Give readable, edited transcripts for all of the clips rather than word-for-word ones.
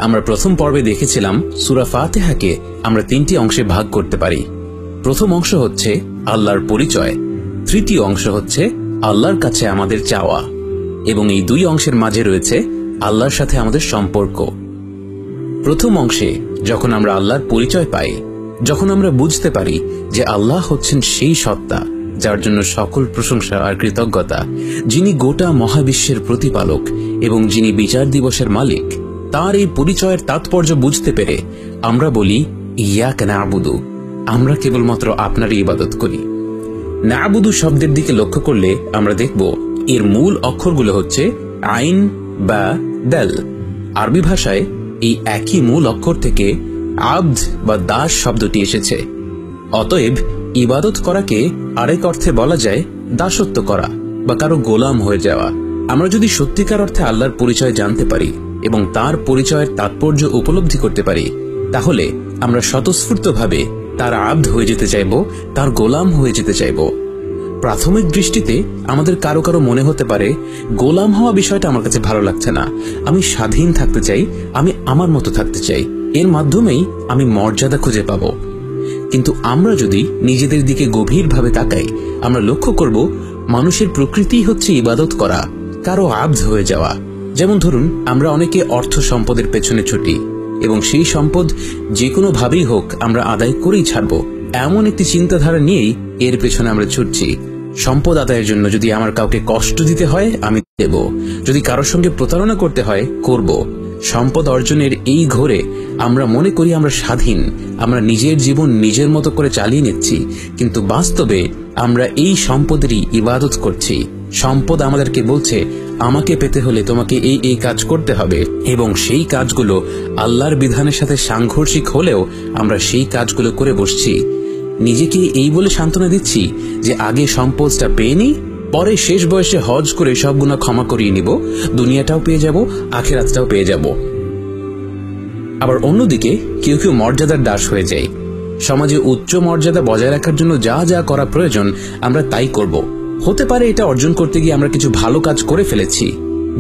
আমরা প্রথম পর্বে দেখেছিলাম সূরা ফাতিহাকে আমরা তিনটি অংশে ভাগ করতে পারি। প্রথম অংশ হচ্ছে আল্লাহর পরিচয়, তৃতীয় অংশ হচ্ছে আল্লাহর কাছে আমাদের চাওয়া, এবং এই দুই অংশের মাঝে রয়েছে আল্লাহর সাথে আমাদের সম্পর্ক। প্রথম অংশে যখন আমরা আল্লাহর পরিচয় পাই, যখন আমরা বুঝতে পারি যে আল্লাহ হচ্ছেন সেই সত্তা যার জন্য সকল প্রশংসা আর কৃতজ্ঞতা, যিনি গোটা মহাবিশ্বের প্রতিপালক এবং যিনি বিচার দিবসের মালিক, তার এই পরিচয়ের তাৎপর্য বুঝতে পেরে আমরা বলি ইয়াকা না'বুদু, আমরা কেবলমাত্র আপনারই ইবাদত করি। না'বুদু শব্দের দিকে লক্ষ্য করলে আমরা দেখব এর মূল অক্ষরগুলো হচ্ছে আইন বা দাল। আরবি ভাষায় এই একই মূল অক্ষর থেকে আবদ বা দাস শব্দটি এসেছে। অতএব ইবাদত করাকে আরেক অর্থে বলা যায় দাসত্ব করা বা কারো গোলাম হয়ে যাওয়া। আমরা যদি সত্যিকার অর্থে আল্লাহর পরিচয় জানতে পারি এবং তার পরিচয়ের তাৎপর্য উপলব্ধি করতে পারি, তাহলে আমরা স্বতঃস্ফূর্তভাবে তার আবদ হয়ে যেতে চাইব, তার গোলাম হয়ে যেতে চাইব। প্রাথমিক দৃষ্টিতে আমাদের কারো কারো মনে হতে পারে গোলাম হওয়া বিষয়টা আমার কাছে ভালো লাগছে না, আমি স্বাধীন থাকতে চাই, আমি আমার মতো থাকতে চাই, এর মাধ্যমেই আমি মর্যাদা খুঁজে পাব। কিন্তু আমরা যদি নিজেদের দিকে গভীরভাবে তাকাই, আমরা লক্ষ্য করব মানুষের প্রকৃতিই হচ্ছে ইবাদত করা, কারো আবদ হয়ে যাওয়া। যেমন ধরুন, আমরা অনেকে অর্থ সম্পদের পেছনে ছুটি এবং সেই সম্পদ যে কোনো ভাবেই হোক আমরা আদায় করেই ছাড়ব, এমন একটি চিন্তাধারা নিয়েই এর পেছনে আমরা ছুটছি। সম্পদ আদায়ের জন্য যদি আমার কাউকে কষ্ট দিতে হয় আমি দেব, যদি কারোর সঙ্গে প্রতারণা করতে হয় করব। সম্পদ অর্জনের এই ঘোরে আমরা মনে করি আমরা স্বাধীন, আমরা নিজের জীবন নিজের মতো করে চালিয়ে নিচ্ছি, কিন্তু বাস্তবে আমরা এই সম্পদেরই ইবাদত করছি। সম্পদ আমাদেরকে বলছে আমাকে পেতে হলে তোমাকে এই কাজ করতে হবে, এবং সেই কাজগুলো আল্লাহর বিধানের সাথে সাংঘর্ষিক হলেও আমরা সেই কাজগুলো করে বসছি। নিজেকে এই বলে সান্ত্বনা দিচ্ছি যে আগে সম্পদটা পেয়ে নিই, পরে শেষ বয়সে হজ করে সব গুনাহ ক্ষমা করিয়ে নিব, দুনিয়াটাও পেয়ে যাব, আখিরাতটাও পেয়ে যাব। আবার অন্যদিকে কেউ কেউ মর্যাদার দাস হয়ে যায়। সমাজে উচ্চ মর্যাদা বজায় রাখার জন্য যা যা করা প্রয়োজন আমরা তাই করব। হতে পারে এটা অর্জন করতে গিয়ে আমরা কিছু ভালো কাজ করে ফেলেছি,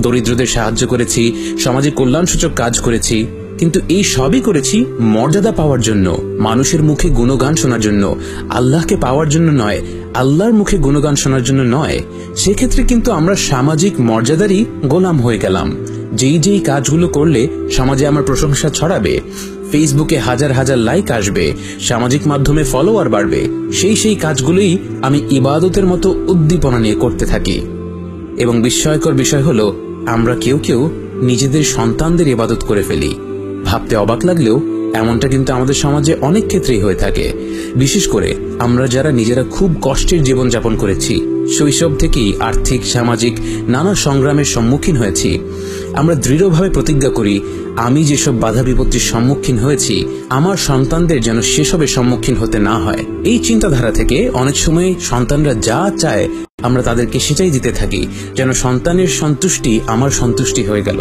দরিদ্রদের সাহায্য করেছি, সমাজে কল্যাণসূচক কাজ করেছি, কিন্তু এই সবই করেছি মর্যাদা পাওয়ার জন্য, মানুষের মুখে গুণগান শোনার জন্য, আল্লাহকে পাওয়ার জন্য নয়, আল্লাহর মুখে গুণগান শোনার জন্য নয়। সেক্ষেত্রে কিন্তু আমরা সামাজিক মর্যাদারই গোলাম হয়ে গেলাম। যেই কাজগুলো করলে সমাজে আমার প্রশংসা ছড়াবে, ফেসবুকে হাজার হাজার লাইক আসবে, সামাজিক মাধ্যমে ফলোয়ার বাড়বে, সেই কাজগুলোই আমি ইবাদতের মতো উদ্দীপনা নিয়ে করতে থাকি। এবং বিস্ময়কর বিষয় হলো আমরা কেউ নিজেদের সন্তানদের ইবাদত করে ফেলি। ভাবতে অবাক লাগলেও এমনটা কিন্তু আমাদের সমাজে অনেক ক্ষেত্রেই হয়ে থাকে। বিশেষ করে আমরা যারা নিজেরা খুব কষ্টের জীবনযাপন করেছি, শৈশব থেকেই আর্থিক সামাজিক নানা সংগ্রামের সম্মুখীন হয়েছি, আমরা দৃঢ়ভাবে প্রতিজ্ঞা করি আমি যেসব বাধা বিপত্তির সম্মুখীন হয়েছি আমার সন্তানদের যেন সেসবের সম্মুখীন হতে না হয়। এই চিন্তাধারা থেকে অনেক সময় সন্তানরা যা চায় আমরা তাদেরকে সেটাই দিতে থাকি, যেন সন্তানের সন্তুষ্টি আমার সন্তুষ্টি হয়ে গেল।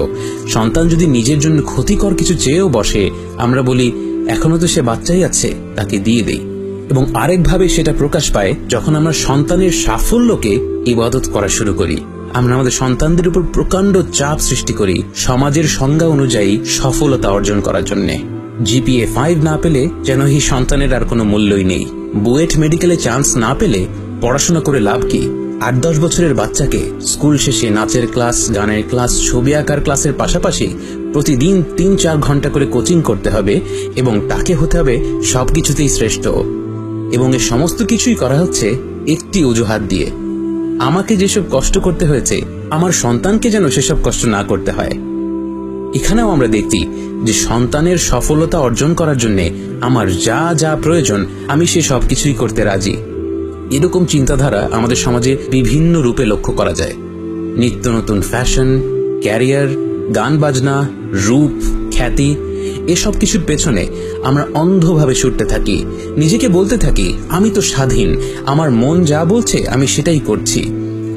সন্তান যদি নিজের জন্য ক্ষতিকর কিছু চেয়েও বসে, আমরা বলি এখনো তো সে বাচ্চাই আছে, তাকে দিয়ে দেই। এবং আরেকভাবে সেটা প্রকাশ পায় যখন আমরা সন্তানের সাফল্যকে ইবাদত করা শুরু করি। আমরা আমাদের সন্তানদের উপর প্রকাণ্ড চাপ সৃষ্টি করি সমাজের সংজ্ঞা অনুযায়ী সফলতা অর্জন করার জন্য। জিপিএ 5 না পেলে যেন এই সন্তানের আর কোনো মূল্যই নেই। বুয়েট মেডিকেলে চান্স না পেলে পড়াশোনা করে লাভ কি? 8-10 বছরের বাচ্চাকে স্কুল শেষে নাচের ক্লাস, গানের ক্লাস, ছবি আঁকার ক্লাসের পাশাপাশি প্রতিদিন 3-4 ঘন্টা করে কোচিং করতে হবে এবং তাকে হতে হবে সবকিছুতেই শ্রেষ্ঠ। এবং এ সমস্ত কিছুই করা হচ্ছে একটি অজুহাত দিয়ে, আমাকে যেসব কষ্ট করতে হয়েছে আমার সন্তানকে যেন সেসব কষ্ট না করতে হয়। এখানেও আমরা দেখছি যে সন্তানের সফলতা অর্জন করার জন্য আমার যা যা প্রয়োজন আমি সে সবকিছুই করতে রাজি। এরকম চিন্তাধারা আমাদের সমাজে বিভিন্ন রূপে লক্ষ্য করা যায়। নিত্য নতুন ফ্যাশন, ক্যারিয়ার, গান বাজনা, রূপ, খ্যাতি, এসব কিছুর পেছনে আমরা অন্ধভাবে ছুটতে থাকি। নিজেকে বলতে থাকি আমি তো স্বাধীন, আমার মন যা বলছে আমি সেটাই করছি।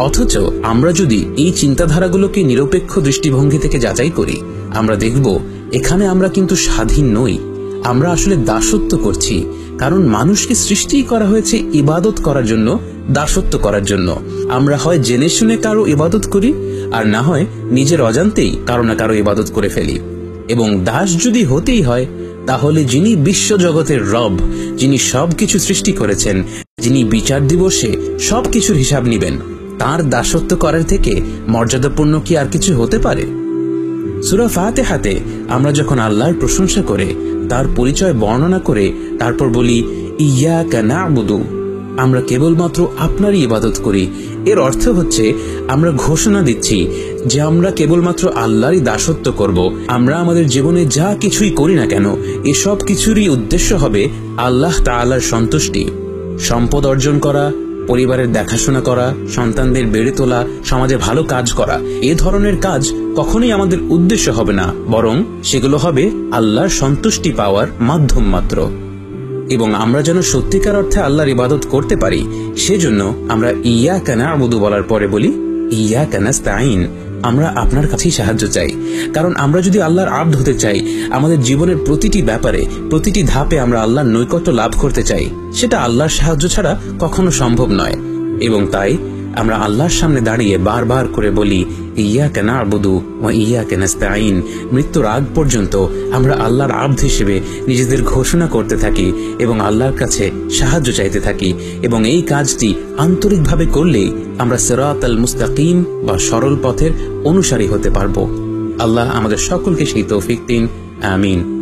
অথচ আমরা যদি এই চিন্তাধারাগুলোকে নিরপেক্ষ দৃষ্টিভঙ্গি থেকে যাচাই করি, আমরা দেখব এখানে আমরা কিন্তু স্বাধীন নই, আমরা আসলে দাসত্ব করছি। কারণ মানুষকে সৃষ্টি করা হয়েছে ইবাদত করার জন্য, দাসত্ব করার জন্য। আমরা হয় জেনে শুনে কারো ইবাদত করি, আর না হয় নিজের অজান্তেই কারো না কারো ইবাদত করে ফেলি। এবং দাস যদি হতেই হয়, তাহলে যিনি বিশ্বজগতের রব, যিনি সবকিছু সৃষ্টি করেছেন, যিনি বিচার দিবসে সবকিছুর হিসাব নিবেন, তার দাসত্ব করার থেকে মর্যাদাপূর্ণ কি আর কিছু হতে পারে? সূরা ফাতিহাতে আমরা যখন আল্লাহর প্রশংসা করে, তার পরিচয় বর্ণনা করে তারপর বলি ইয়াকা না'বুদু, আমরা কেবলমাত্র আপনারই ইবাদত করি, এর অর্থ হচ্ছে আমরা ঘোষণা দিচ্ছি যে আমরা কেবলমাত্র আল্লাহরই দাসত্ব করব। আমরা আমাদের জীবনে যা কিছুই করি না কেন, এসব কিছুরই উদ্দেশ্য হবে আল্লাহ তাআলার সন্তুষ্টি। সম্পদ অর্জন করা, পরিবারের দেখাশোনা করা, সন্তানদের বেড়ে তোলা, সমাজে ভালো কাজ করা, এ ধরনের কাজ কখনোই আমাদের উদ্দেশ্য হবে না, বরং সেগুলো হবে আল্লাহর সন্তুষ্টি পাওয়ার মাধ্যম মাত্র। এবং আমরা যেন সত্যিকার অর্থে আল্লাহর ইবাদত করতে পারি, সেজন্য আমরা ইয়াকা না'বুদু বলার পরে বলি ইয়াকা নাস্তাঈন, আমরা আপনার কাছেই সাহায্য চাই। কারণ আমরা যদি আল্লাহর আবদ হতে চাই, আমাদের জীবনের প্রতিটি ব্যাপারে, প্রতিটি ধাপে আমরা আল্লাহর নৈকট্য লাভ করতে চাই, সেটা আল্লাহর সাহায্য ছাড়া কখনো সম্ভব নয়। এবং তাই আমরা আল্লাহর সামনে দাঁড়িয়ে বারবার করে বলি ইয়াকা না'বুদু ওয়া ইয়াকা নাস্তাঈন। মৃত্যুর আগ পর্যন্ত আমরা আল্লাহর আবদ হিসেবে নিজেদের ঘোষণা করতে থাকি এবং আল্লাহর কাছে সাহায্য চাইতে থাকি। এবং এই কাজটি আন্তরিকভাবে করলেই আমরা সিরাতাল মুস্তাকিম বা সরল পথের অনুসারী হতে পারব। আল্লাহ আমাদের সকলকে সেই তৌফিক দিন। আমিন।